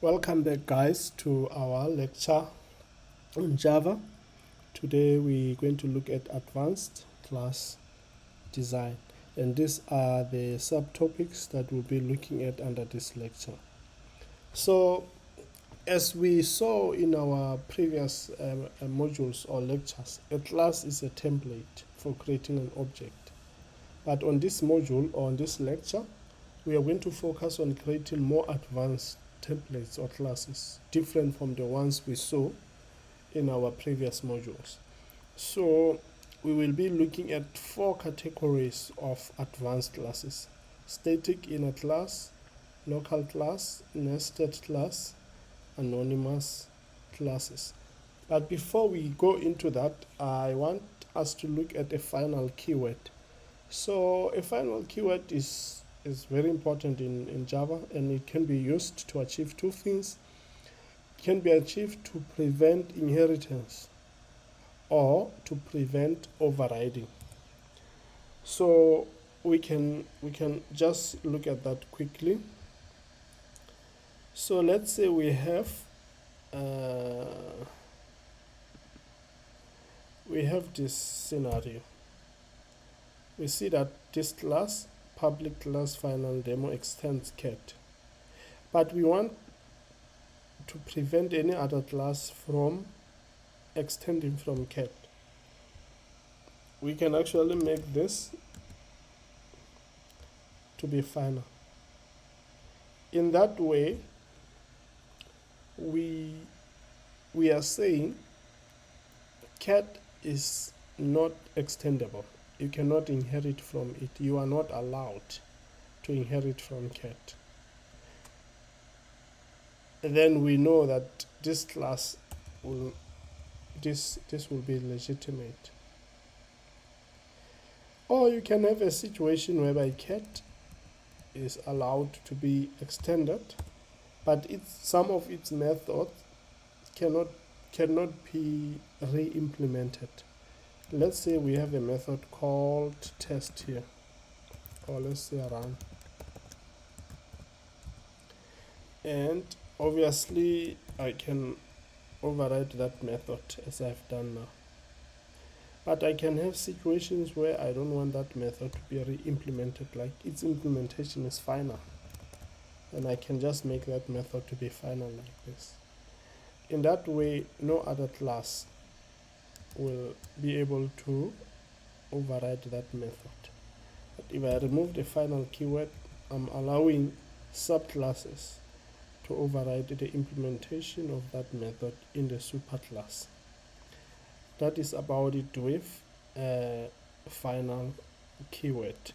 Welcome back, guys, to our lecture on Java. Today we're going to look at advanced class design, and these are the subtopics that we'll be looking at under this lecture. So, as we saw in our previous modules or lectures, a class is a template for creating an object. But on this module or on this lecture, we are going to focus on creating more advanced templates or classes, different from the ones we saw in our previous modules. So we will be looking at 4 categories of advanced classes: static inner class, local class, nested class, anonymous classes. But before we go into that, I want us to look at a final keyword. So a final keyword is very important in Java, and it can be used to achieve two things. It can be achieved to prevent inheritance or to prevent overriding. So we can just look at that quickly. So let's say we have this scenario. We see that this class, public class final demo, extends cat, but we want to prevent any other class from extending from cat. We can actually make this to be final. In that way, we are saying cat is not extendable. You cannot inherit from it. You are not allowed to inherit from cat. And then we know that this class will this will be legitimate. Or you can have a situation whereby cat is allowed to be extended, but some of its methods cannot be re-implemented. Let's say we have a method called test here, or let's say run, and obviously I can override that method as I've done now. But I can have situations where I don't want that method to be re-implemented, like its implementation is final, and I can just make that method to be final like this. In that way, no other class will be able to override that method. But if I remove the final keyword, I'm allowing subclasses to override the implementation of that method in the superclass. That is about it with final keyword.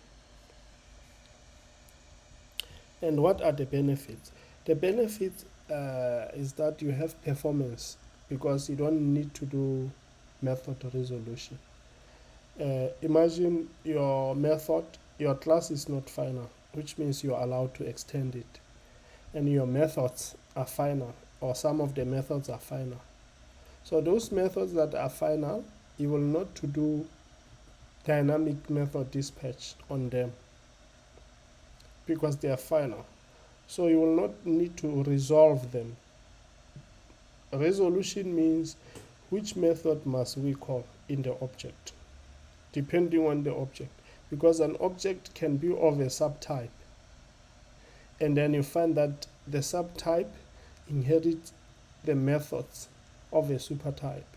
And what are the benefits? The benefit is that you have performance, because you don't need to do method resolution. Imagine your class is not final, which means you are allowed to extend it, and your methods are final, or some of the methods are final. So those methods that are final, you will not to do dynamic method dispatch on them because they are final. So you will not need to resolve them. Resolution means which method must we call in the object, depending on the object, because an object can be of a subtype, and then you find that the subtype inherits the methods of a supertype,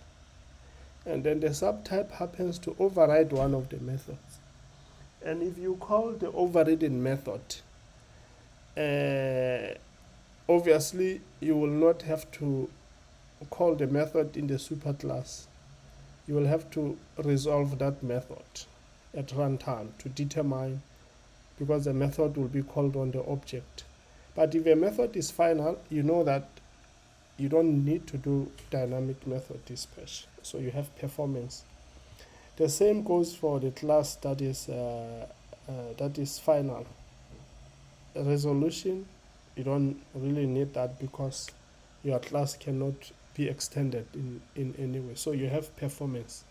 and then the subtype happens to override one of the methods. And if you call the overridden method, obviously you will not have to call the method in the superclass. You will have to resolve that method at runtime to determine, because the method will be called on the object. But if a method is final, you know that you don't need to do dynamic method dispatch, so you have performance. The same goes for the class that is final. Resolution, you don't really need that because your class cannot be extended in any way, so you have performance.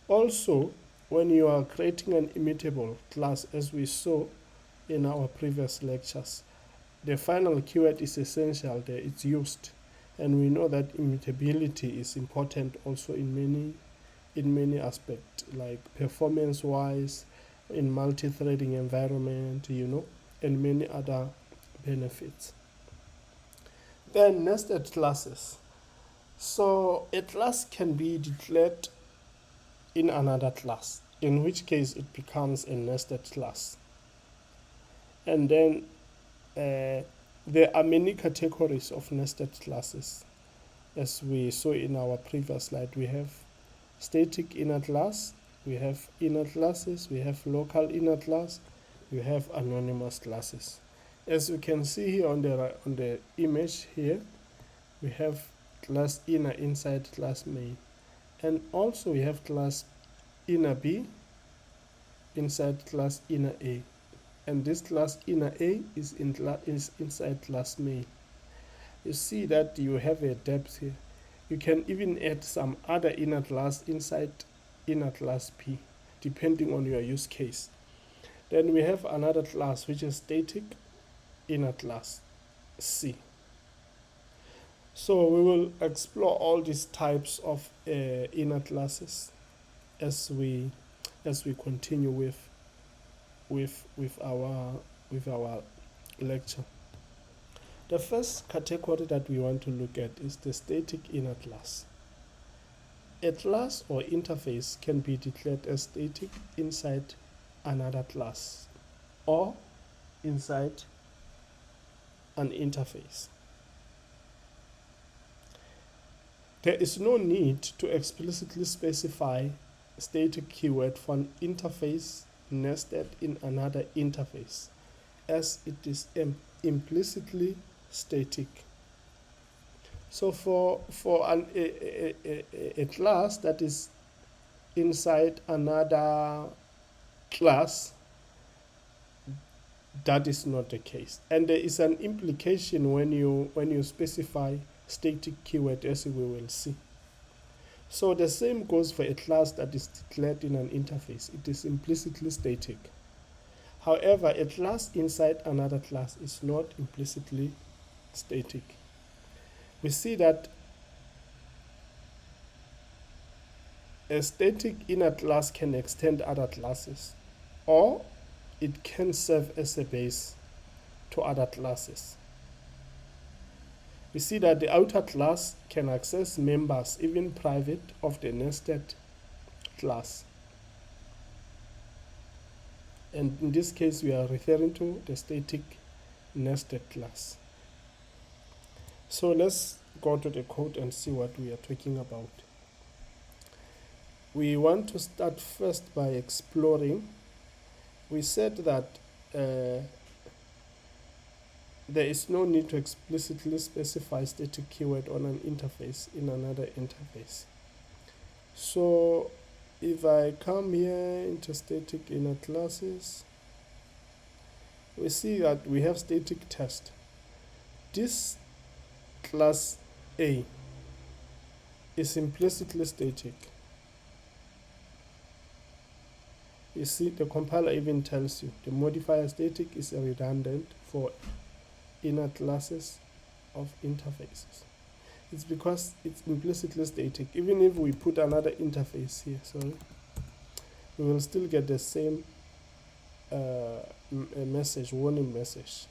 Also, when you are creating an immutable class, as we saw in our previous lectures, the final keyword is essential there, it's used. And we know that immutability is important also in many aspects, like performance wise, in multi-threading environment, and many other benefits. Then nested classes. So a class can be declared in another class, in which case it becomes a nested class. And then there are many categories of nested classes. As we saw in our previous slide, we have static inner class, we have inner classes, we have local inner class, we have anonymous classes. As you can see here on the image here, we have class inner inside class main, and also we have class inner B inside class inner A, and this class inner A is inside class main. You see that you have a depth here. You can even add some other inner class inside inner class P, depending on your use case. Then we have another class which is static inner class C. So we will explore all these types of inner classes as we continue with our lecture. The first category that we want to look at is the static inner class. A class or interface can be declared as static inside another class or inside an interface. There is no need to explicitly specify static keyword for an interface nested in another interface, as it is implicitly static. So for a class that is inside another class, that is not the case. And there is an implication when you specify static keyword, as we will see. So the same goes for a class that is declared in an interface. It is implicitly static. However, a class inside another class is not implicitly static. We see that a static inner class can extend other classes, or it can serve as a base to other classes. We see that the outer class can access members, even private, of the nested class. And in this case, we are referring to the static nested class. So let's go to the code and see what we are talking about. We want to start first by exploring. We said that there is no need to explicitly specify static keyword on an interface in another interface. So if I come here into static inner classes, we see that we have static test. This class A is implicitly static. You see, the compiler even tells you the modifier static is redundant for inner classes of interfaces. It's because it's implicitly static. Even if we put another interface here, we will still get the same warning message,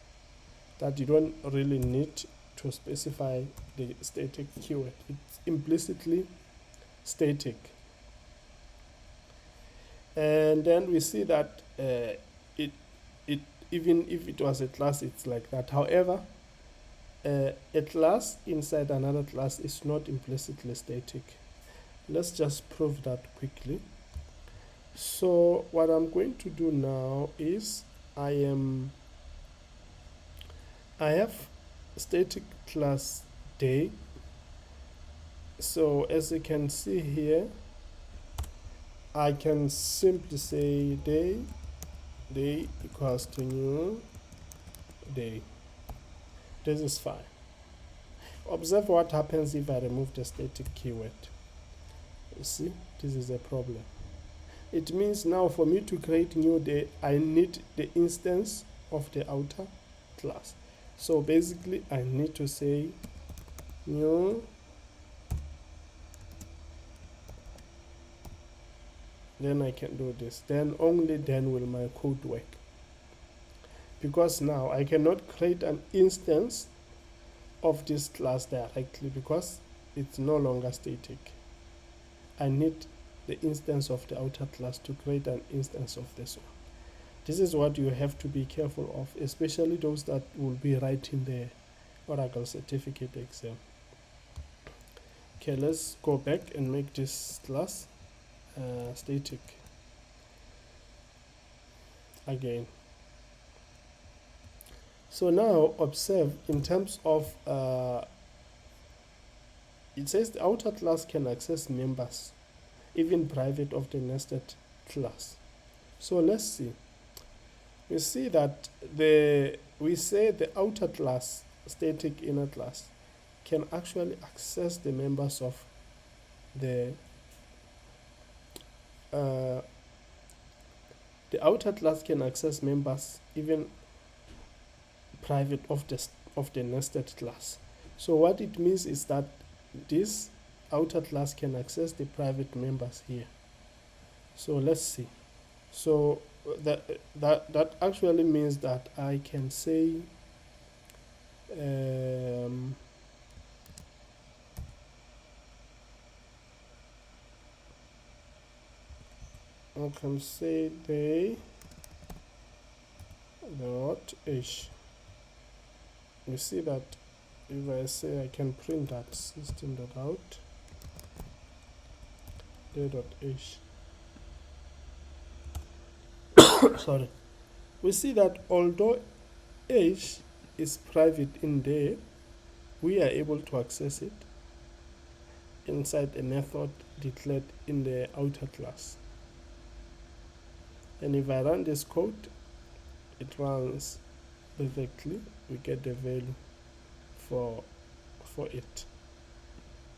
that you don't really need to specify the static keyword. It's implicitly static. And then we see that even if it was a class, it's like that. However, a class inside another class is not implicitly static. Let's just prove that quickly. So what I'm going to do now is I have static class day. So as you can see here, I can simply say day equals to new day. This is fine. Observe what happens if I remove the static keyword. You see, this is a problem. It means now for me to create new day, I need the instance of the outer class. So basically I need to say new, then I can do this, then only then will my code work, because now I cannot create an instance of this class directly because it's no longer static. I need the instance of the outer class to create an instance of this one. This is what you have to be careful of, especially those that will be writing the Oracle certificate exam. Okay, let's go back and make this class static again. So now observe in terms of it says the outer class can access members, even private, of the nested class. So let's see. We see that we say the outer class, static inner class, can actually access the members of the outer class can access members, even private, of the nested class. So what it means is that this outer class can access the private members here. So let's see. So that actually means that I can say I can say they dot h. You see that if I say I can print that system.out day.h. Sorry. We see that although h is private in there, we are able to access it inside a method declared in the outer class. And if I run this code, it runs perfectly. We get the value for it.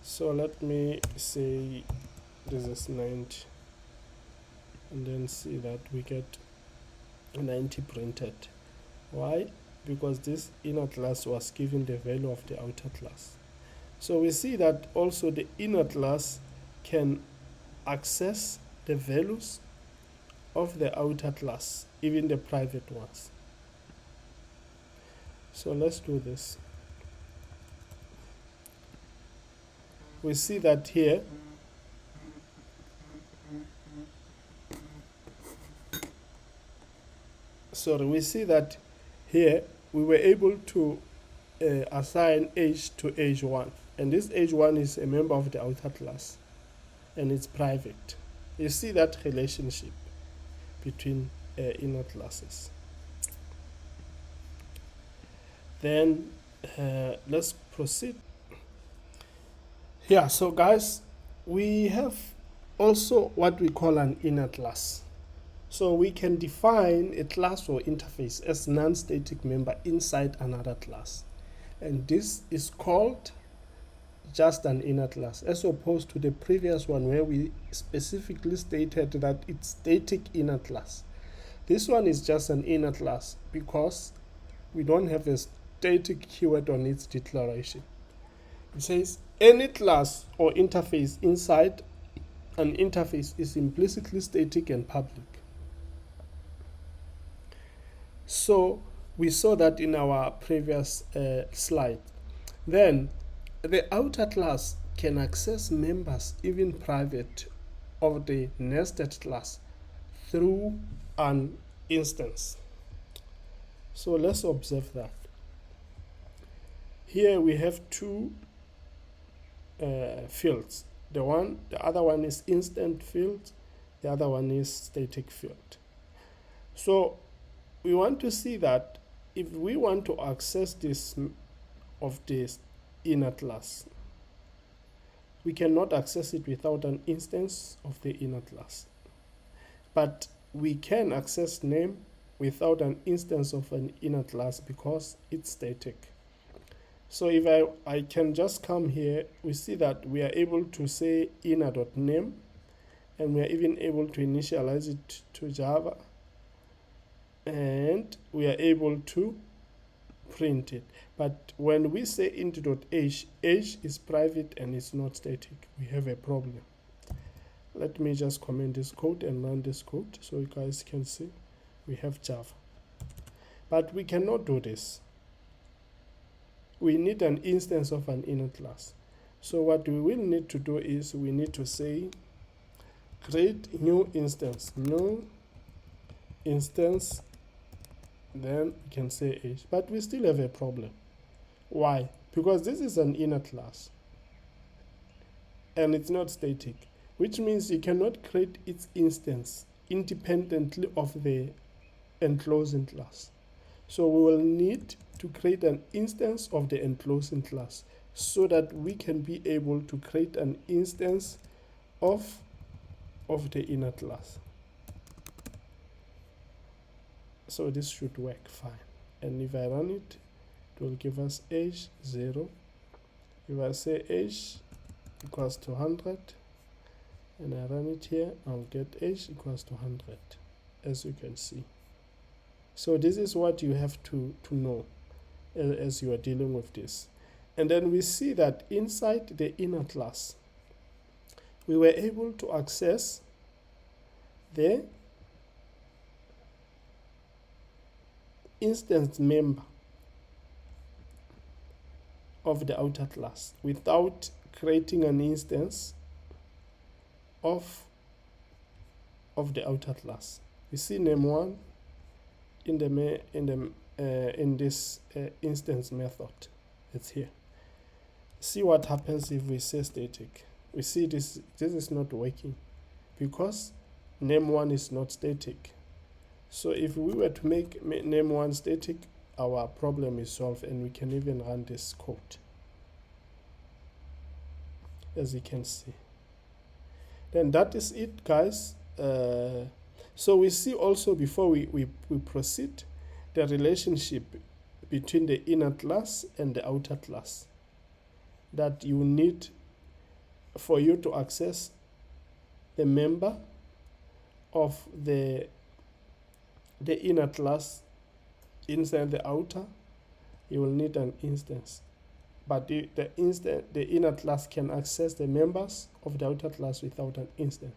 So let me say this is 90, and then see that we get 90 printed. Why? Because this inner class was given the value of the outer class. So we see that also the inner class can access the values of the outer class, even the private ones. So let's do this. We see that here we see that here we were able to assign age to age 1, and this age 1 is a member of the outer class and it's private. You see that relationship between inner classes. Then let's proceed. Yeah, so guys, we have also what we call an inner class. So we can define a class or interface as non-static member inside another class, and this is called just an inner class, as opposed to the previous one where we specifically stated that it's static inner class. This one is just an inner class because we don't have a static keyword on its declaration. It says any class or interface inside an interface is implicitly static and public. So we saw that in our previous slide. Then the outer class can access members, even private, of the nested class through an instance. So let's observe that. Here we have two fields. The other one is instant field, the other one is static field. So we want to see that if we want to access this of this inner class, we cannot access it without an instance of the inner class. But we can access name without an instance of an inner class because it's static. So if I can just come here, we see that we are able to say inner.name, and we are even able to initialize it to Java, and we are able to print it. But when we say int.h, h is private and it's not static, we have a problem. Let me just comment this code and run this code so you guys can see we have Java. But we cannot do this. We need an instance of an inner class. So what we will need to do is we need to say create new instance, then we can say h. But we still have a problem. Why? Because this is an inner class and it's not static, which means you cannot create its instance independently of the enclosing class. So we will need to create an instance of the enclosing class so that we can be able to create an instance of the inner class. So this should work fine. And if I run it, it will give us age 0. If I say age equals to 100 and I run it here, I'll get age equals to 100, as you can see. So this is what you have to know as you are dealing with this. And then we see that inside the inner class, we were able to access the instance member of the outer class without creating an instance of the outer class. We see name1 in this instance method. It's here. See what happens if we say static. We see this is not working because name1 is not static. So if we were to make name1 static, our problem is solved and we can even run this code, as you can see. Then that is it, guys. So we see also, before we proceed, the relationship between the inner class and the outer class that you need for you to access the member of the inner class inside the outer. You will need an instance, but the inner class can access the members of the outer class without an instance.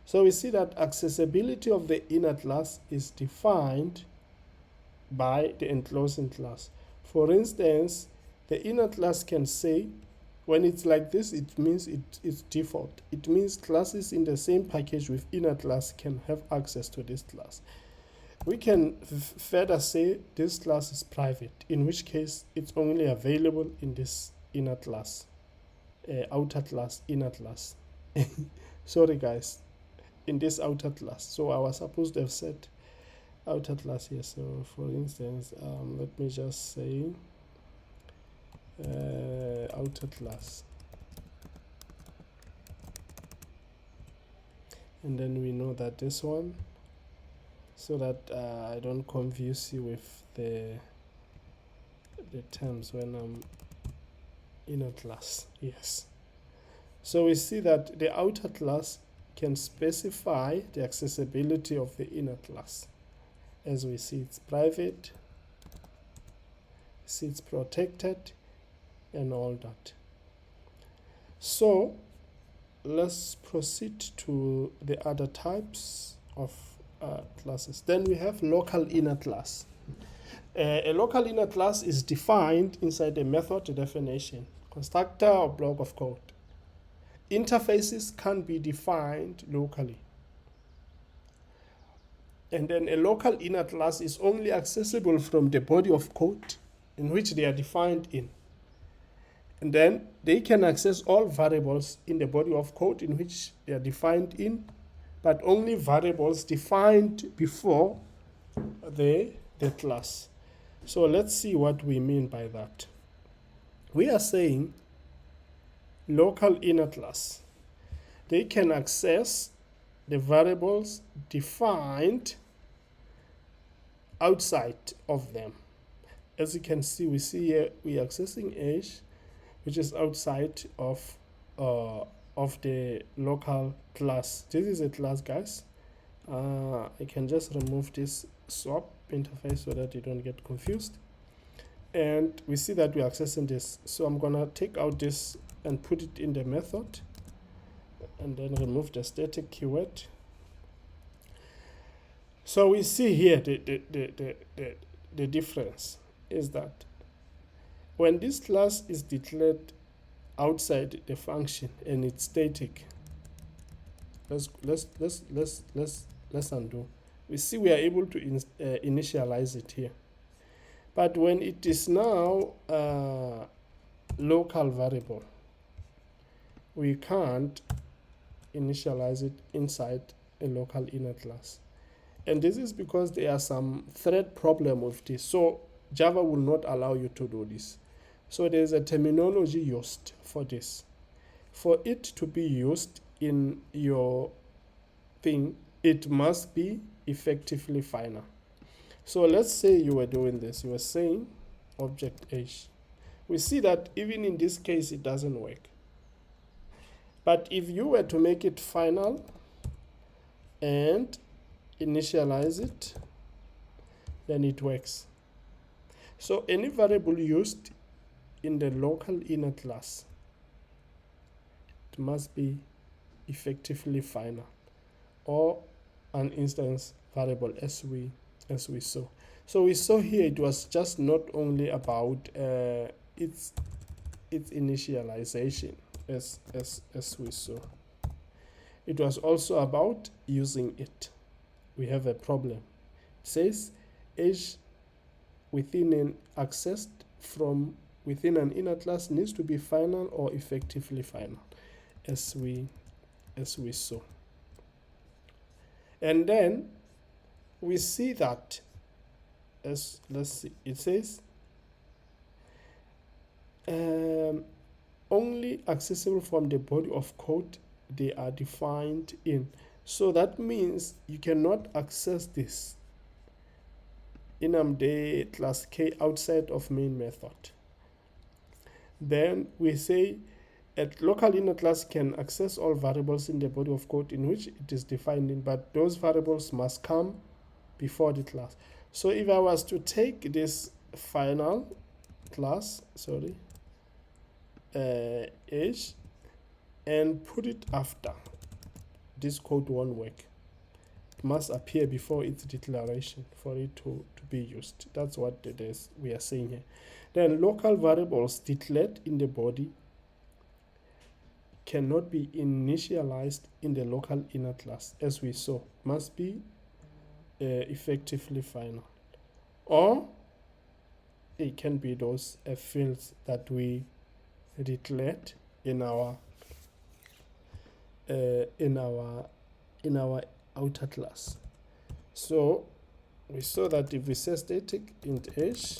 So we see that accessibility of the inner class is defined by the enclosing class. For instance, the inner class can say, when it's like this, it means it's default. It means classes in the same package with inner class can have access to this class. We can further say this class is private, in which case it's only available in this inner class, outer class, inner class. Sorry guys, in this outer class. So I was supposed to have said outer class here. So for instance, let me just say outer class, and then we know that this one, so that I don't confuse you with the terms when I'm inner class. Yes. So we see that the outer class can specify the accessibility of the inner class. As we see, it's private, see it's protected, and all that. So let's proceed to the other types of classes. Then we have local inner class. A local inner class is defined inside a method definition, constructor or block of code. Interfaces can be defined locally. And then a local inner class is only accessible from the body of code in which they are defined in. And then they can access all variables in the body of code in which they are defined in, but only variables defined before the class. So let's see what we mean by that. We are saying local inner class, they can access the variables defined outside of them. As you can see, we see here we are accessing age, which is outside of the local class. This is a class, guys. I can just remove this swap interface so that you don't get confused. and we see that we're accessing this. So I'm gonna take out this and put it in the method, and then remove the static keyword. So we see here the difference is that when this class is declared outside the function and it's static, let's undo. We see we are able to initialize it here. But when it is now local variable, we can't initialize it inside a local inner class. And this is because there are some thread problem with this. So Java will not allow you to do this. So there's a terminology used for this. For it to be used in your thing, it must be effectively final. So let's say you were doing this. You were saying object age. We see that even in this case, it doesn't work. But if you were to make it final and initialize it, then it works. So any variable used in the local inner class, it must be effectively final, or an instance variable, as we saw. So we saw here it was just not only about its initialization, as we saw. It was also about using it. We have a problem. It says age within an accessed from within an inner class needs to be final or effectively final, as we saw. And then we see that, as let's see, it says only accessible from the body of code they are defined in. So that means you cannot access this enum day class K outside of main method. Then we say a local inner class can access all variables in the body of code in which it is defined in, but those variables must come before the class. So if I was to take this final class, age, and put it after, this code won't work. It must appear before its declaration for it to be used. That's what it is we are saying here. Then local variables declared in the body cannot be initialized in the local inner class, as we saw. Must be effectively final, or it can be those fields that we declared in our outer class. So we saw that if we say static int age,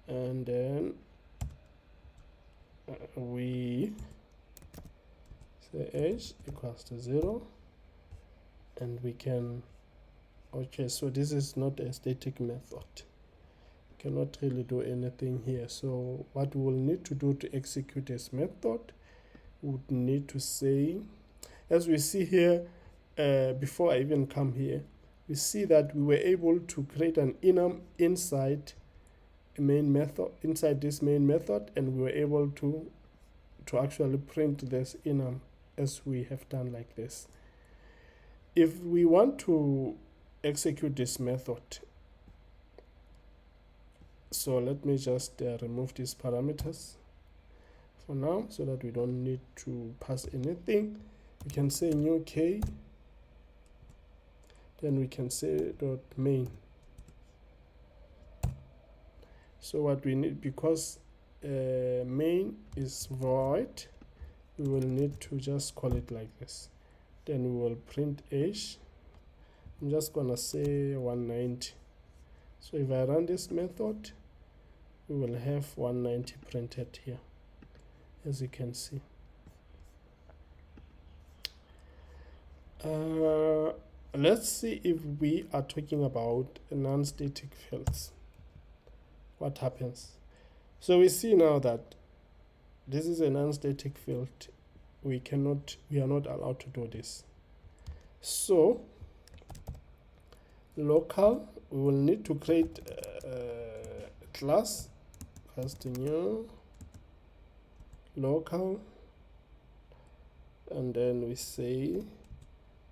and then we say age equals to 0, and we can, okay, so this is not a static method. Cannot really do anything here. So what we will need to do to execute this method, we would need to say, as we see here, before I even come here, we see that we were able to create an enum inside a main method, inside this main method, and we were able to actually print this enum as we have done like this. If we want to execute this method, so let me just remove these parameters for now so that we don't need to pass anything. We can say new k, then we can say dot main. So what we need, because main is void, we will need to just call it like this. Then we will print age. I'm just gonna say 190. So if I run this method, we will have 190 printed here, as you can see. Let's see if we are talking about non-static fields. What happens? So we see now that this is a non-static field. We are not allowed to do this. So local we will need to create a class, first new local, and then we say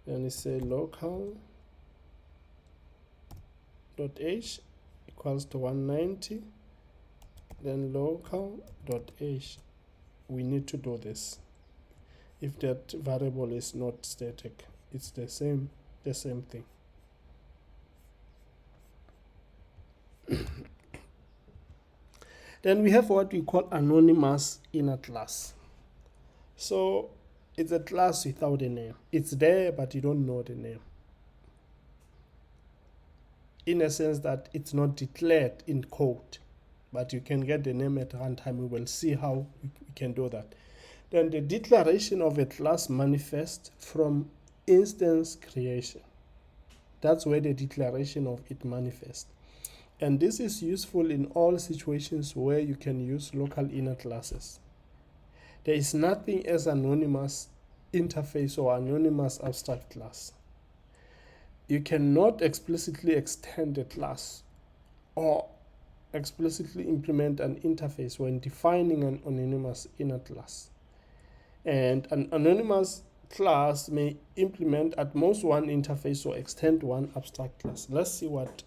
local dot age equals to 190, then local dot age. We need to do this if that variable is not static. It's the same thing. Then we have what we call anonymous inner class. So it's a class without a name. It's there, but you don't know the name, in a sense that it's not declared in code, but you can get the name at runtime. We will see how we can do that. Then the declaration of a class manifests from instance creation. That's where the declaration of it manifests. And this is useful in all situations where you can use local inner classes. There is nothing as anonymous interface or anonymous abstract class. You cannot explicitly extend a class or explicitly implement an interface when defining an anonymous inner class. And an anonymous class may implement at most one interface or extend one abstract class. Let's see what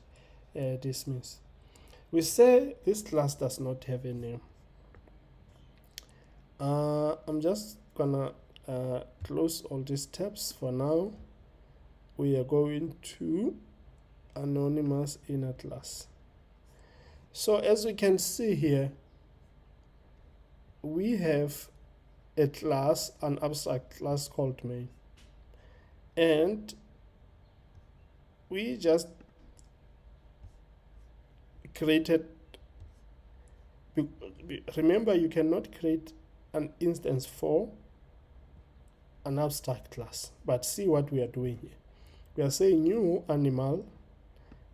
this means. We say this class does not have a name. I'm just gonna close all these tabs for now. We are going to anonymous inner class. So as we can see here, we have a class, an abstract class called main, and we just created. Remember, you cannot create an instance for an abstract class, but see what we are doing here. We are saying new animal,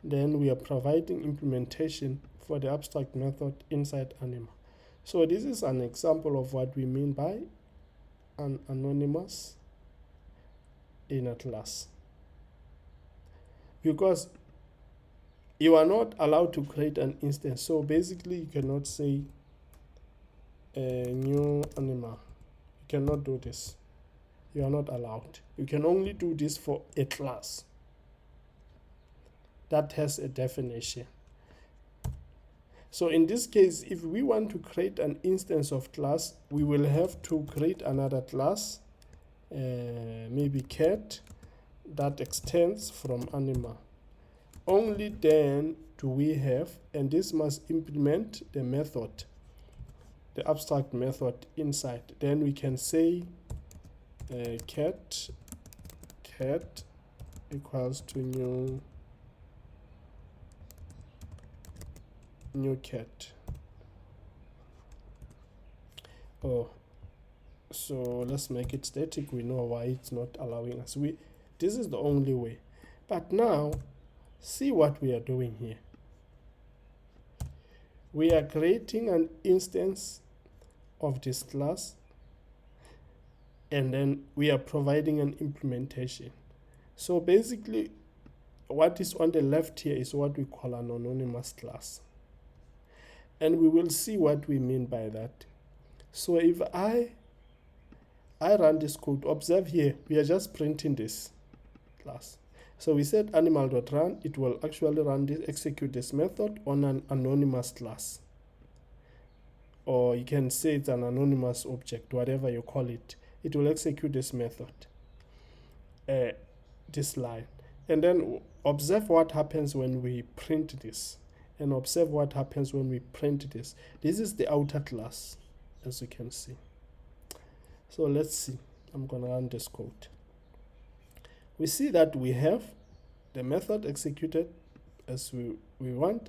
then we are providing implementation for the abstract method inside animal. So this is an example of what we mean by an anonymous inner class, because you are not allowed to create an instance. So basically you cannot say a new animal. You cannot do this. You are not allowed. You can only do this for a class that has a definition. So in this case, if we want to create an instance of class, we will have to create another class, maybe cat, that extends from animal. Only then do we have, and this must implement the method, the abstract method inside. Then we can say cat equals to new cat. Oh, so let's make it static. We know why it's not allowing us. This is the only way. But now see what we are doing here. We are creating an instance of this class, and then we are providing an implementation. So basically what is on the left here is what we call an anonymous class, and we will see what we mean by that. So if I run this code, observe here, we are just printing this class. So we said animal.run, it will actually execute this method on an anonymous class, or you can say it's an anonymous object, whatever you call it. It will execute this method, this line, and then observe what happens when we print this, and observe what happens when we print this. This is the outer class, as you can see. So let's see. I'm gonna run this code. We see that we have the method executed as we want.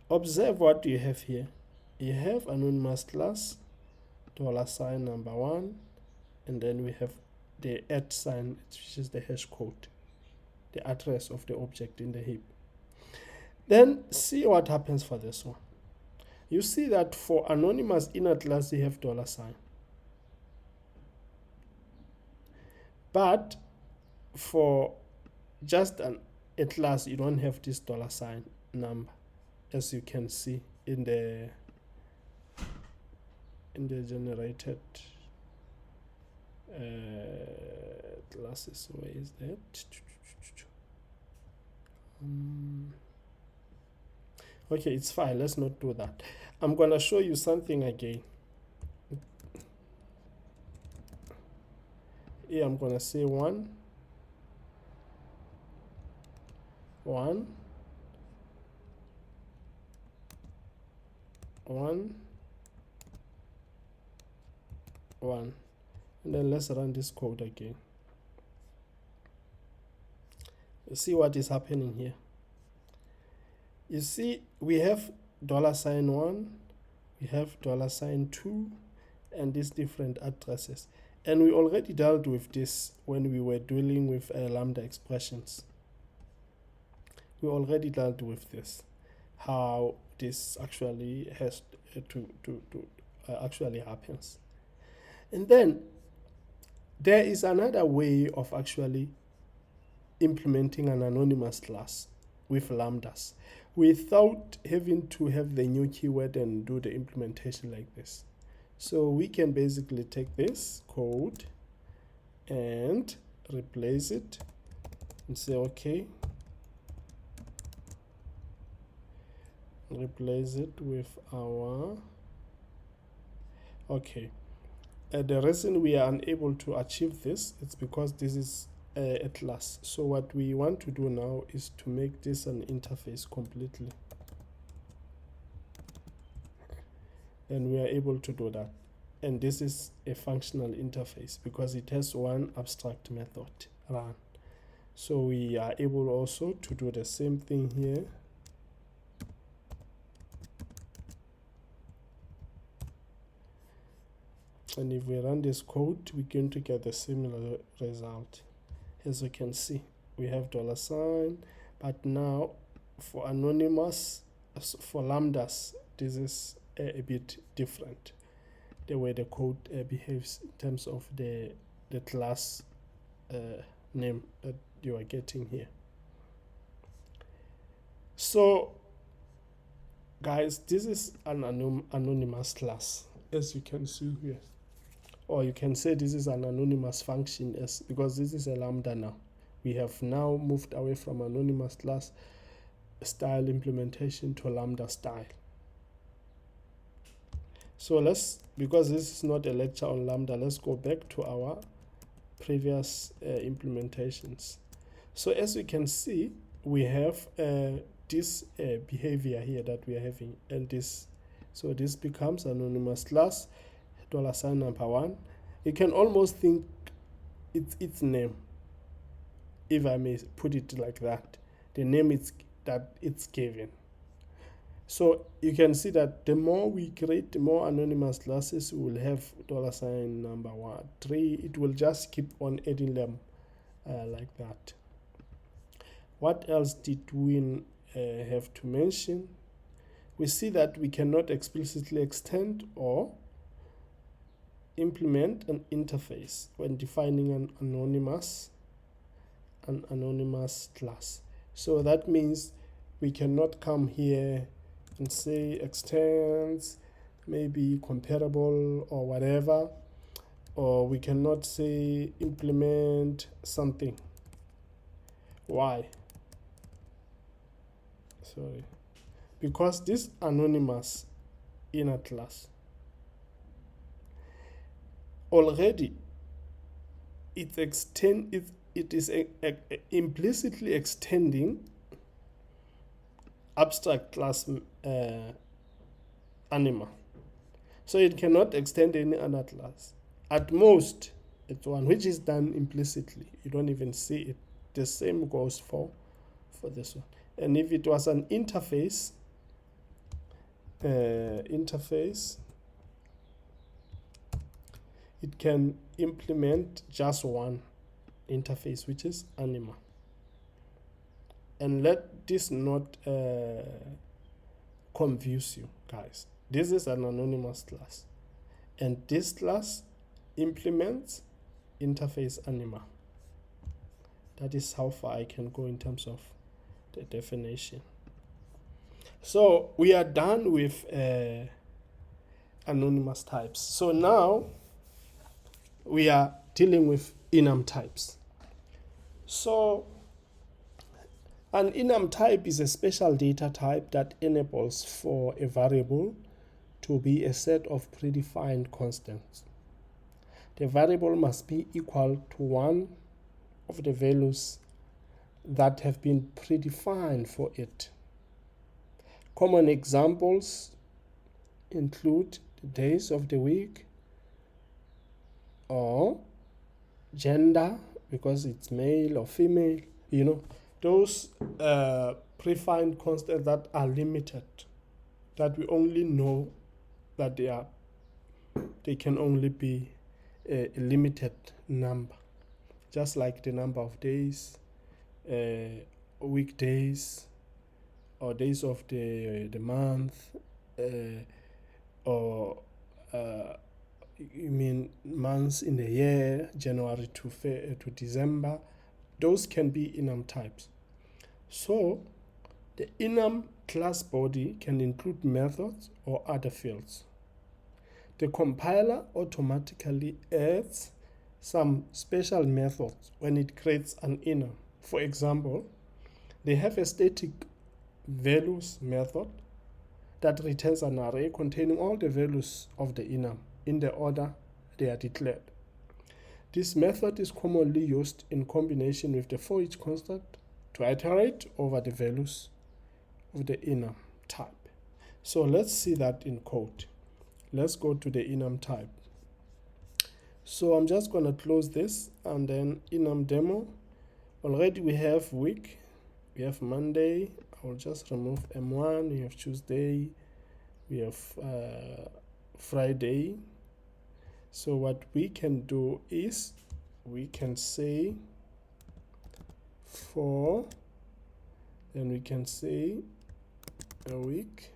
Observe what you have here. You have anonymous class, $sign number 1, and then we have the @ sign, which is the hash code, the address of the object in the heap. Then see what happens for this one. You see that for anonymous inner class you have $sign, but for just an a class, you don't have this dollar sign number, as you can see in the generated classes. Where is that? Okay, it's fine, let's not do that. I'm gonna show you something again. Here I'm gonna say 1 1 1 1, and then let's run this code again. You see what is happening here? You see we have $1, we have $2, and these different addresses, and we already dealt with this when we were dealing with lambda expressions. We already dealt with this, how this actually has to actually happens. And then there is another way of actually implementing an anonymous class with lambdas without having to have the new keyword and do the implementation like this. So we can basically take this code and replace it and say okay, replace it with our okay. The reason we are unable to achieve this is because this is a class. So what we want to do now is to make this an interface completely, and we are able to do that. And this is a functional interface because it has one abstract method run. So we are able also to do the same thing here. And if we run this code, we're going to get a similar result. As you can see, we have $, but now for anonymous, for lambdas, this is a bit different, the way the code behaves in terms of the class name that you are getting here. So guys, this is an anonymous class, as you can see here. Or you can say this is an anonymous function, as because this is a lambda now. We have now moved away from anonymous class style implementation to lambda style. So because this is not a lecture on lambda, let's go back to our previous implementations. So as you can see, we have this behavior here that we are having, and this, so this becomes anonymous class $number 1. You can almost think it's its name, if I may put it like that. The name is that it's given. So you can see that the more we create, the more anonymous classes we will have $number 1, 3. It will just keep on adding them like that. What else did we have to mention? We see that we cannot explicitly extend or implement an interface when defining an anonymous class. So that means we cannot come here and say extends, maybe comparable or whatever, or we cannot say implement something. Why? Sorry, because this anonymous inner class already it is implicitly extending abstract class anima, so it cannot extend any other class. At most it's one, which is done implicitly. You don't even see it. The same goes for this one. And if it was an interface, it can implement just one interface, which is anima. And let this not confuse you, guys. This is an anonymous class, and this class implements interface anima. That is how far I can go in terms of the definition. So we are done with anonymous types. So now we are dealing with enum types. So an enum type is a special data type that enables for a variable to be a set of predefined constants. The variable must be equal to one of the values that have been predefined for it. Common examples include the days of the week, or gender, because it's male or female, those predefined constants that are limited, that we only know that they can only be a limited number, just like the number of days, weekdays, or days of the month, or you mean months in the year, January to December. Those can be enum types. So the enum class body can include methods or other fields. The compiler automatically adds some special methods when it creates an enum. For example, they have a static values method that returns an array containing all the values of the enum in the order they are declared. This method is commonly used in combination with the for each constant to iterate over the values of the enum type. So let's see that in code. Let's go to the enum type. So I'm just going to close this, and then enum demo. Already we have week, we have Monday. I'll just remove M1. We have Tuesday, we have Friday. So what we can do is we can say for, then we can say a week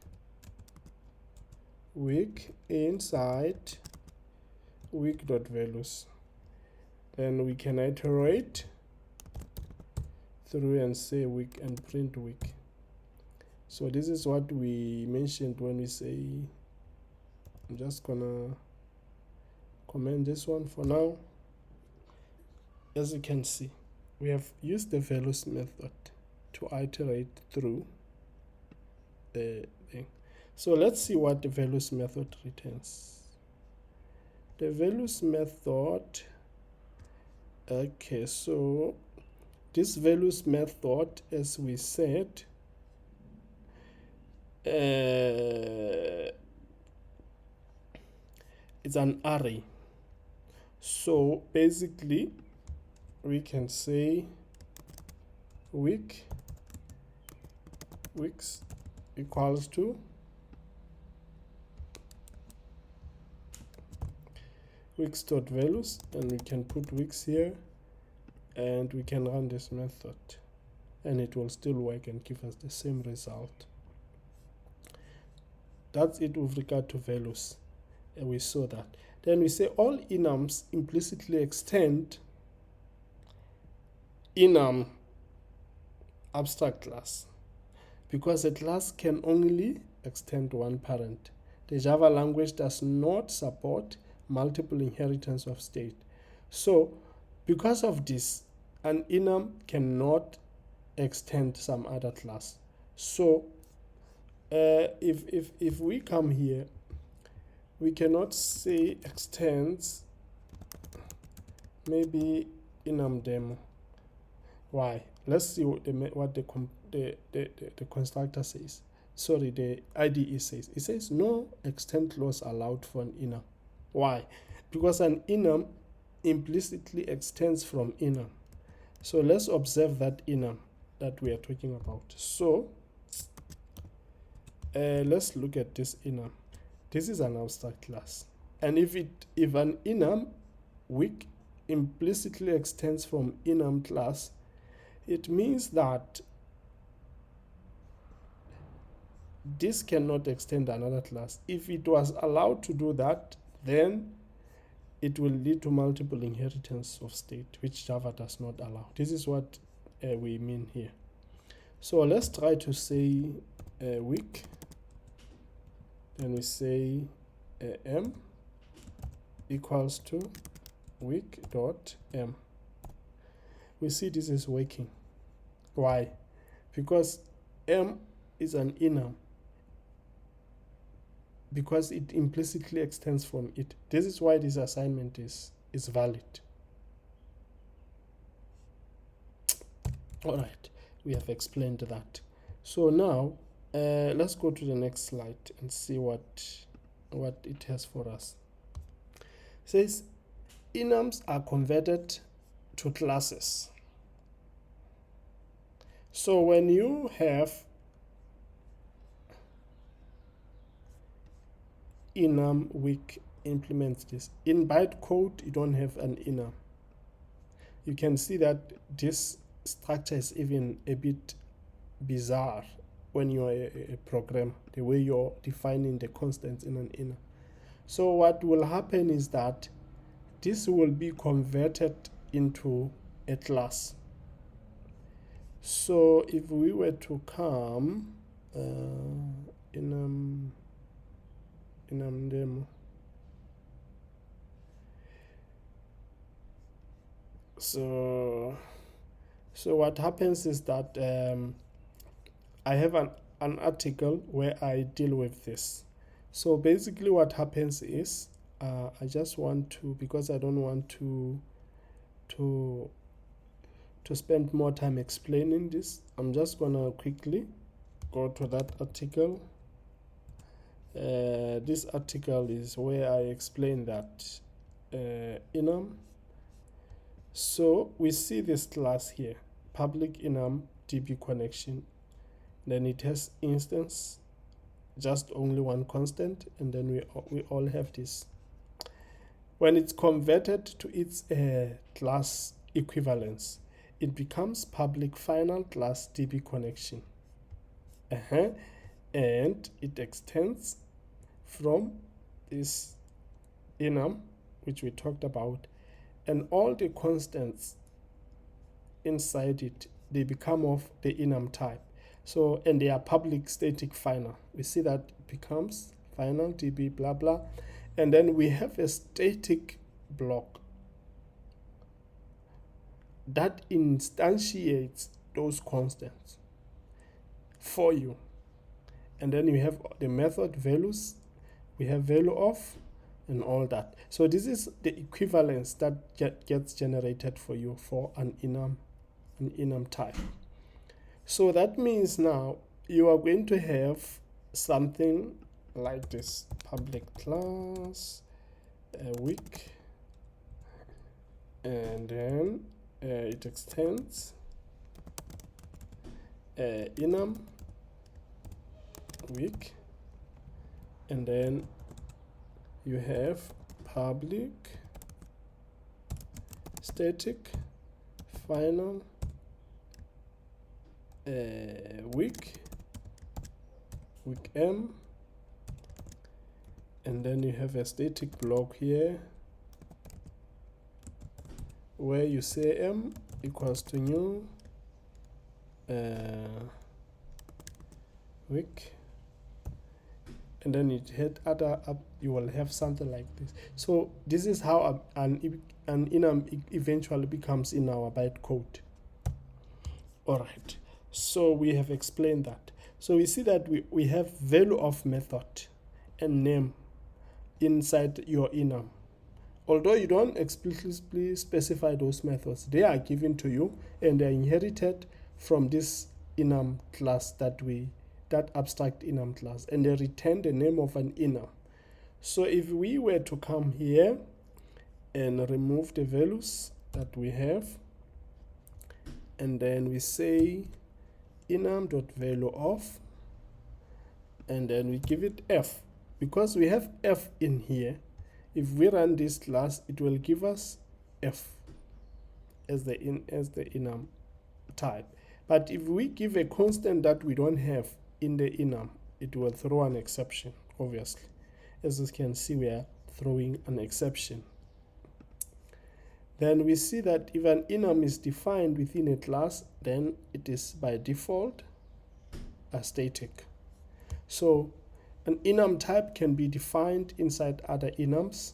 inside week.values. Then we can iterate through and say week and print week. So this is what we mentioned when we say, I'm just gonna comment this one for now. As you can see, we have used the values method to iterate through the thing. So let's see what the values method returns. The values method, okay, so this values method, as we said, it's an array. So basically we can say weeks equals to weeks.values, and we can put weeks here, and we can run this method, and it will still work and give us the same result. That's it with regard to values, and we saw that. Then we say all enums implicitly extend enum abstract class, because a class can only extend one parent. The Java language does not support multiple inheritance of state. So because of this, an enum cannot extend some other class. So if we come here, we cannot say extends maybe enum demo. Why? Let's see what the constructor says. Sorry, the IDE says. It says no extend clause allowed for an enum. Why? Because an enum implicitly extends from enum. So let's observe that enum that we are talking about. So let's look at this enum. This is an abstract class, and if an enum week implicitly extends from enum class, it means that this cannot extend another class. If it was allowed to do that, then it will lead to multiple inheritance of state, which Java does not allow. This is what we mean here. So let's try to say week, then we say m equals to week dot m. We see this is working. Why? Because m is an enum, because it implicitly extends from it. This is why this assignment is valid. All right, we have explained that. So now let's go to the next slide and see what it has for us. It says enums are converted to classes. So when you have enum week implements this, in bytecode you don't have an enum. You can see that this structure is even a bit bizarre when you're a program, the way you're defining the constants in an enum. So what will happen is that this will be converted into a class. So if we were to come enum demo, so what happens is that I have an article where I deal with this. So basically what happens is I just want to, because I don't want to spend more time explaining this, I'm just gonna quickly go to that article. This article is where I explain that enum. So we see this class here, public enum db connection. Then it has instance, just only one constant, and then we all have this. When it's converted to its class equivalence, it becomes public final class db connection. And it extends from this enum, which we talked about, and all the constants inside it, they become of the enum type. So, and they are public static final. We see that it becomes final db blah blah, and then we have a static block that instantiates those constants for you. And then you have the method values, we have value of, and all that. So this is the equivalence that gets generated for you for an enum type. So that means now you are going to have something like this: public class week, and then it extends enum week, and then you have public static final week m, and then you have a static block here where you say m equals to new week, and then it hit other up, you will have something like this. So this is how an enum eventually becomes in our bytecode. All right, so we have explained that. So we see that we have value of method and name inside your enum. Although you don't explicitly specify those methods, they are given to you and they are inherited from this enum class that abstract enum class, and they return the name of an enum. So if we were to come here and remove the values that we have, and then we say enum.value of, and then we give it f, because we have f in here. If we run this class, it will give us f as the enum type. But if we give a constant that we don't have in the enum, it will throw an exception, obviously. As you can see, we are throwing an exception. Then we see that if an enum is defined within a class, then it is by default static. So an enum type can be defined inside other enums.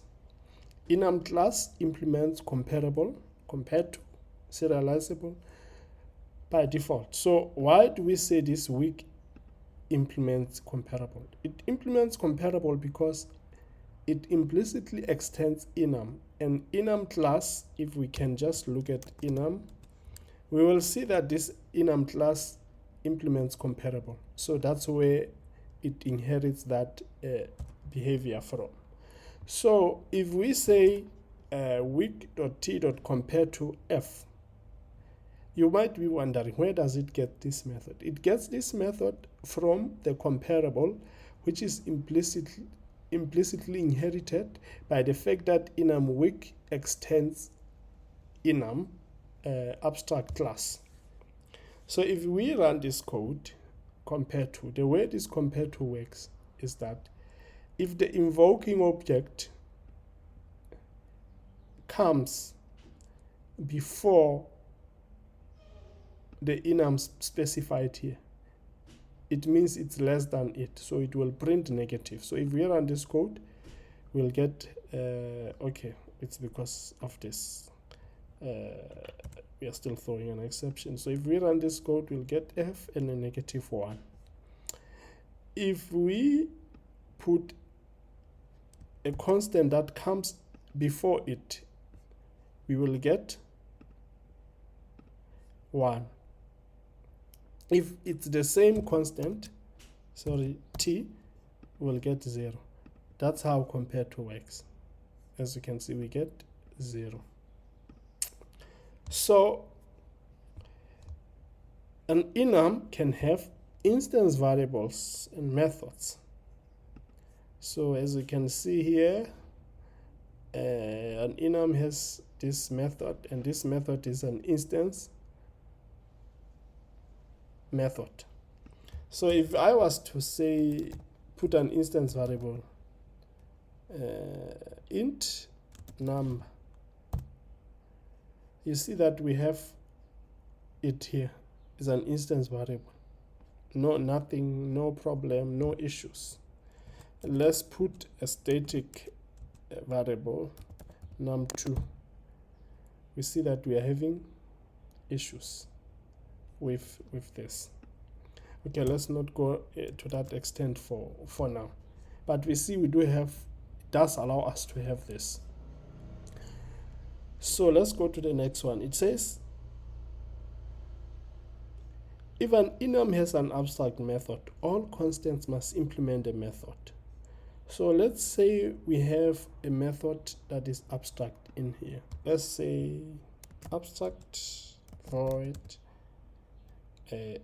Enum class implements comparable, compared to, serializable by default. So why do we say this week implements comparable? It implements comparable because it implicitly extends enum. And enum class, if we can just look at enum, we will see that this enum class implements comparable. So that's where it inherits that behavior from. So if we say week.t.compare to f, you might be wondering, where does it get this method? It gets this method from the comparable, which is implicitly inherited by the fact that enum week extends enum abstract class. So if we run this code, compare to, the way this compare to works is that if the invoking object comes before the enum specified here, it means it's less than it, so it will print negative. So if we run this code, we'll get okay, it's because of this, we are still throwing an exception. So if we run this code, we'll get f and a -1. If we put a constant that comes before it, we will get 1. If it's the same constant, t, we'll get 0. That's how compare to works. As you can see, we get 0. So an enum can have instance variables and methods. So as you can see here, an enum has this method, and this method is an instance method. So if I was to say put an instance variable int number, you see that we have it here is an instance variable. Nothing, no problem, no issues. Let's put a static variable num2. We see that we are having issues with this. Okay, let's not go to that extent for now, but we see we do have, it does allow us to have this. So let's go to the next one. It says if an enum has an abstract method, all constants must implement the method. So let's say we have a method that is abstract in here. Let's say abstract void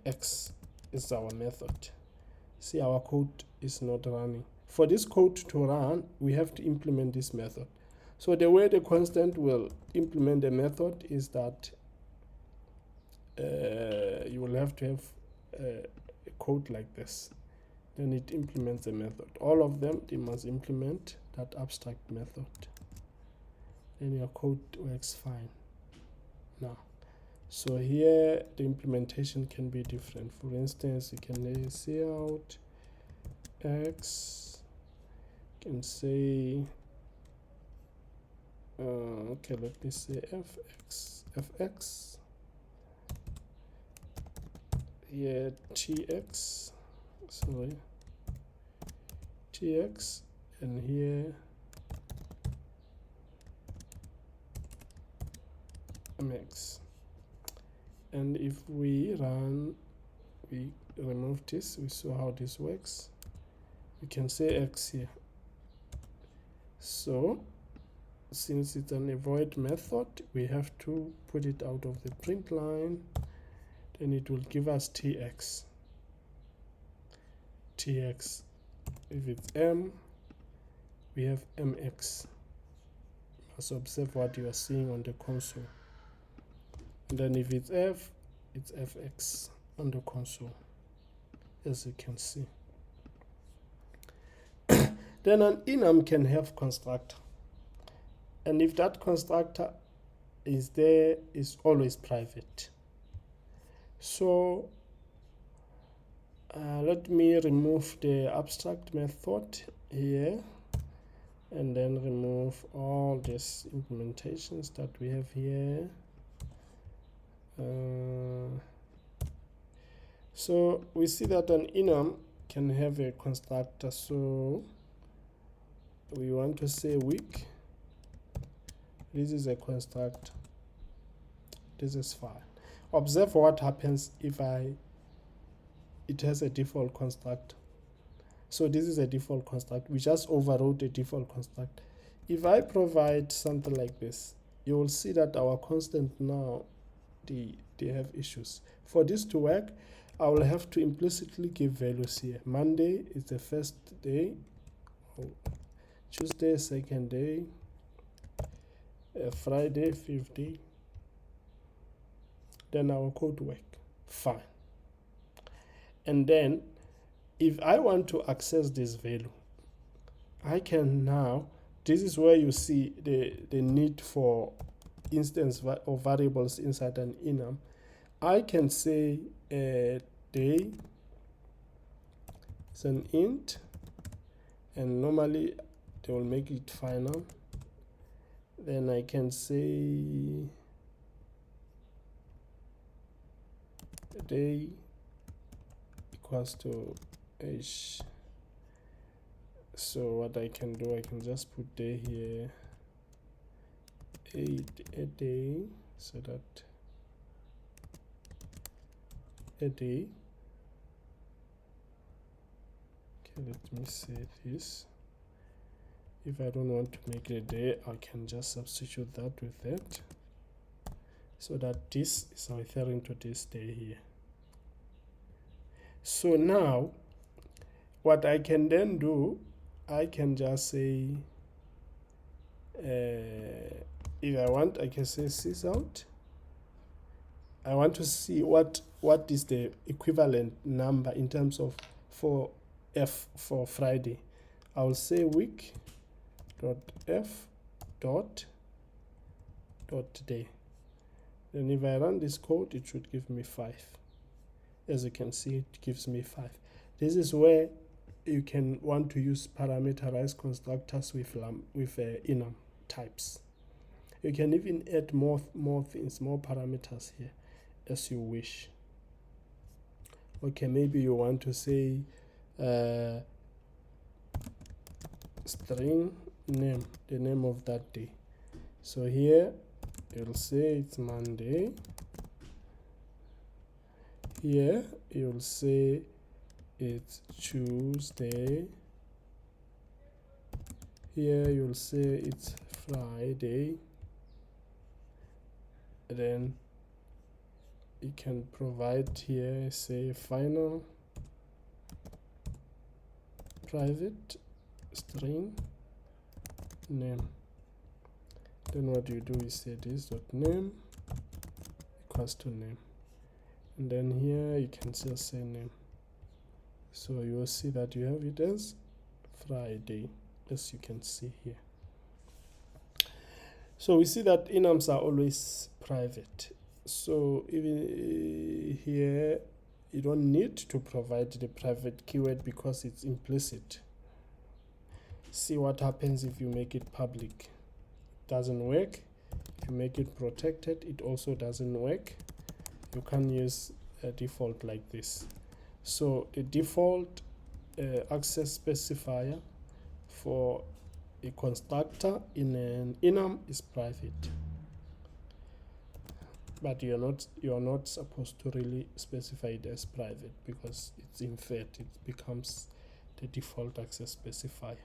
x is our method. See, our code is not running. For this code to run, we have to implement this method. So the way the constant will implement the method is that you will have to have a code like this. Then it implements the method. All of them, they must implement that abstract method. Then your code works fine. Now, so here the implementation can be different. For instance, you can say out x, you can say okay, let me say fx, here tx, sorry, tx, and here mx. And if we run, we remove this, we saw how this works. We can say x here. So since it's an avoid method, we have to put it out of the print line. Then it will give us tx. If it's m, we have mx. You must observe what you are seeing on the console. And then if it's f, it's fx on the console, as you can see. Then an enum can have constructor, and if that constructor is there, is always private. So Let me remove the abstract method here, and then remove all these implementations that we have here. So we see that an enum can have a constructor. So we want to say week. This is a constructor. This is fine. Observe what happens if it has a default constructor. So this is a default construct. We just overrode the default construct. If I provide something like this, you will see that our constant now, they have issues. For this to work, I will have to implicitly give values here. Monday is the first day, Tuesday second day, Friday fifth day. Then our code work fine. And then if I want to access this value, I can now, this is where you see the need for instance or variables inside an enum. I can say day is an int, and normally they will make it final. Then I can say day equals to h. So what I can do, I can just put day here, a day, so that a day. Okay, let me say this. If I don't want to make it a day, I can just substitute that with that, so that this is referring to this day here. So now what I can then do, I can just say if I want, I can say sysout. I want to see what is the equivalent number in terms of for f for Friday. I will say week dot f dot day. Then if I run this code, it should give me 5. As you can see, it gives me 5. This is where you can want to use parameterized constructors with enum types. You can even add more things, more parameters here as you wish. Okay, maybe you want to say string name, the name of that day. So here you'll say it's Monday. Here you'll say it's Tuesday. Here you'll say it's Friday. Then you can provide here, say final private string name. Then what you do is say this dot name equals to name, and then here you can just say name. So you will see that you have it as Friday, as you can see here. So we see that enums are always private. So even here you don't need to provide the private keyword because it's implicit. See what happens if you make it public. Doesn't work. If you make it protected, it also doesn't work. You can use a default like this. So the default access specifier for a constructor in an enum is private, but you're not supposed to really specify it as private, because it's inferred, it becomes the default access specifier.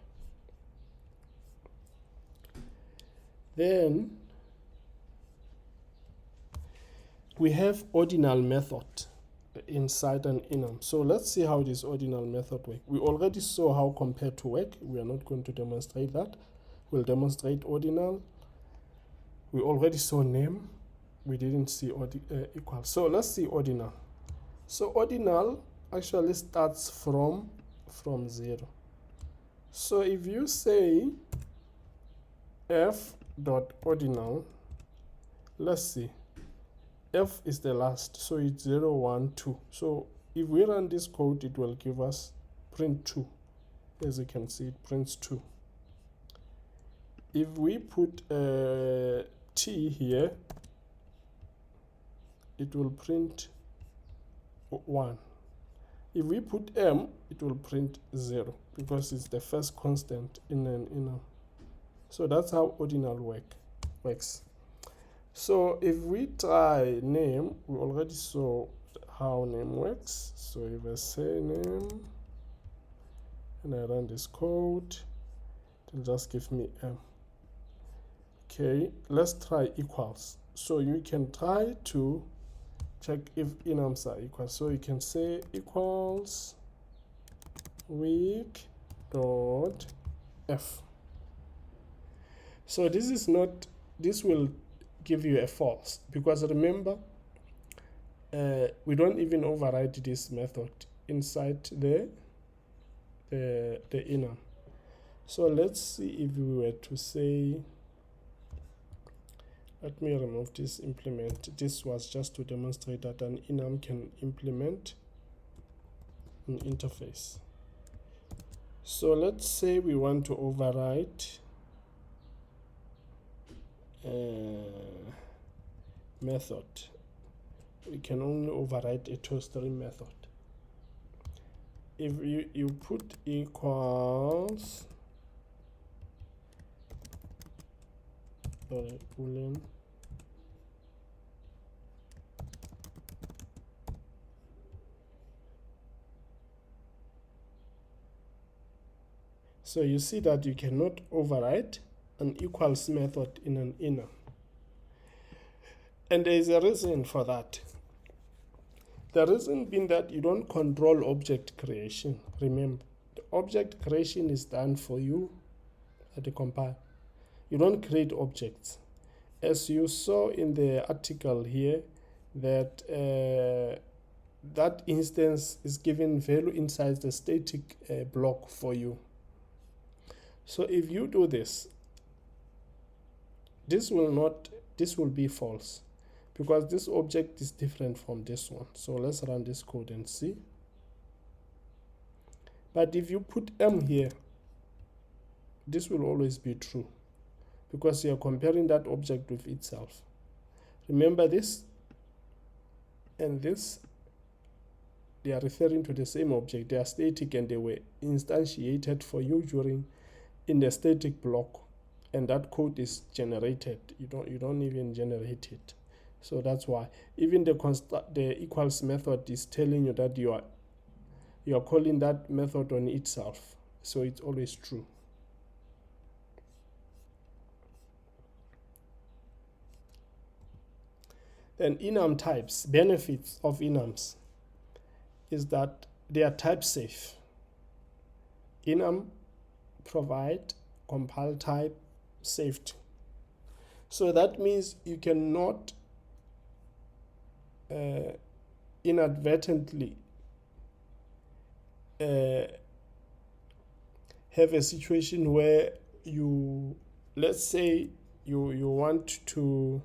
Then we have ordinal method inside an enum. So let's see how this ordinal method works. We already saw how compare to work. We are not going to demonstrate that. We'll demonstrate ordinal. We already saw name. We didn't see equal. So let's see ordinal. So ordinal actually starts from 0. So if you say f dot ordinal, let's see, f is the last, so it's 0, 1, 2. So if we run this code, it will give us print 2. As you can see, it prints 2. If we put T here, it will print 1. If we put M, it will print 0 because it's the first constant in an enum. So that's how ordinal works. So if we try name, we already saw how name works. So if I say name and I run this code, it'll just give me M. Okay, let's try equals. So you can try to check if enums are equal. So you can say equals week dot f. So this is not, this will give you a false, because remember, we don't even override this method inside the enum. So let's see if we were to say, let me remove this implement. This was just to demonstrate that an enum can implement an interface. So let's say we want to override method. We can only override a toString method. If you put equals boolean so you see that you cannot override an equals method in an enum, and there is a reason for that. The reason being that you don't control object creation. Remember, the object creation is done for you at the compile. You don't create objects. As you saw in the article here, that that instance is given value inside the static block for you. So if you do this, this will be false, because this object is different from this one. So let's run this code and see. But if you put M here, this will always be true, because you are comparing that object with itself. Remember, this and this, they are referring to the same object. They are static and they were instantiated for you in the static block, and that code is generated. You don't even generate it. So that's why even the equals method is telling you that you are calling that method on itself. So it's always true. Then enum types, benefits of enums is that they are type safe. Enum provide compile type safety. So that means you cannot inadvertently have a situation where let's say you want to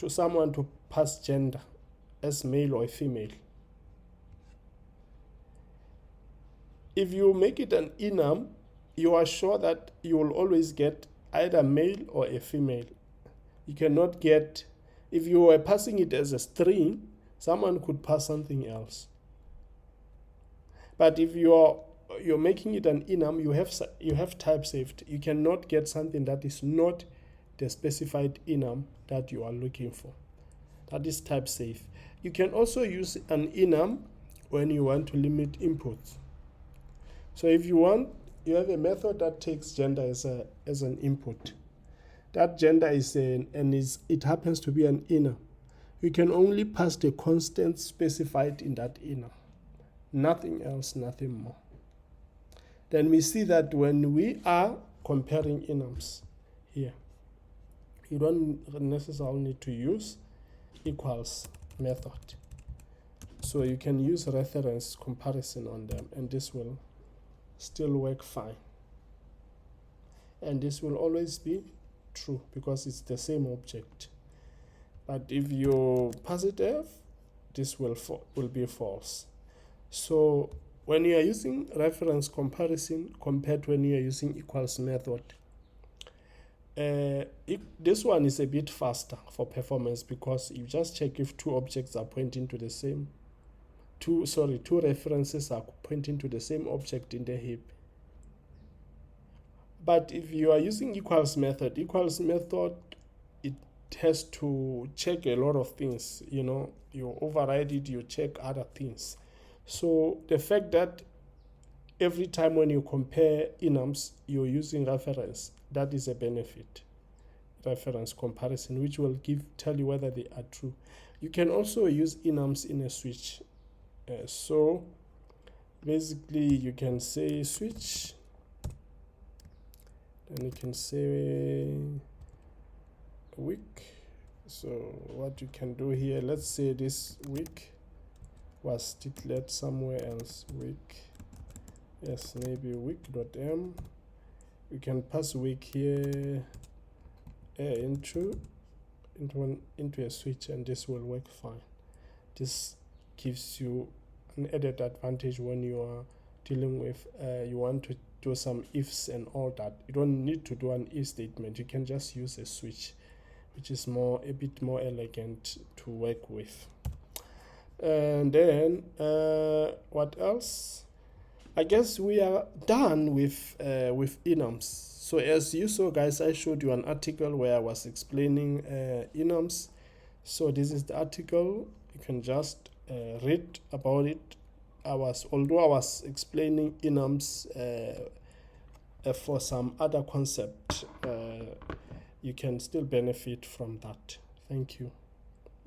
someone to pass gender as male or female. If you make it an enum, you are sure that you will always get either male or a female. You cannot get, if you were passing it as a string, someone could pass something else. But if you're making it an enum, you have type safety. You cannot get something that is not the specified enum that you are looking for. That is type safe. You can also use an enum when you want to limit inputs. So if you have a method that takes gender as an input. That gender it happens to be an enum. You can only pass the constant specified in that enum. Nothing else, nothing more. Then we see that when we are comparing enums here, you don't necessarily need to use equals method. So you can use reference comparison on them, and this will still work fine. And this will always be true because it's the same object. But if you positive, this will be false. So when you are using reference comparison compared when you are using equals method, this one is a bit faster for performance, because you just check if two objects are pointing to the same, two references are pointing to the same object in the heap. But if you are using equals method, it has to check a lot of things. You override it, you check other things. So the fact that every time when you compare enums, you're using reference, that is a benefit. Reference comparison, which will tell you whether they are true. You can also use enums in a switch. So basically you can say switch, and you can say week. So what you can do here, let's say this week was declared somewhere else, week, yes, maybe week.m. we can pass week here into a switch, and this will work fine. This gives you an added advantage when you are dealing with you want to do some ifs and all that. You don't need to do an if statement, you can just use a switch, which is a bit more elegant to work with. And then what else? I guess we are done with enums. So as you saw, guys, I showed you an article where I was explaining enums. So this is the article. You can just read about it. Although I was explaining enums for some other concept, you can still benefit from that. Thank you.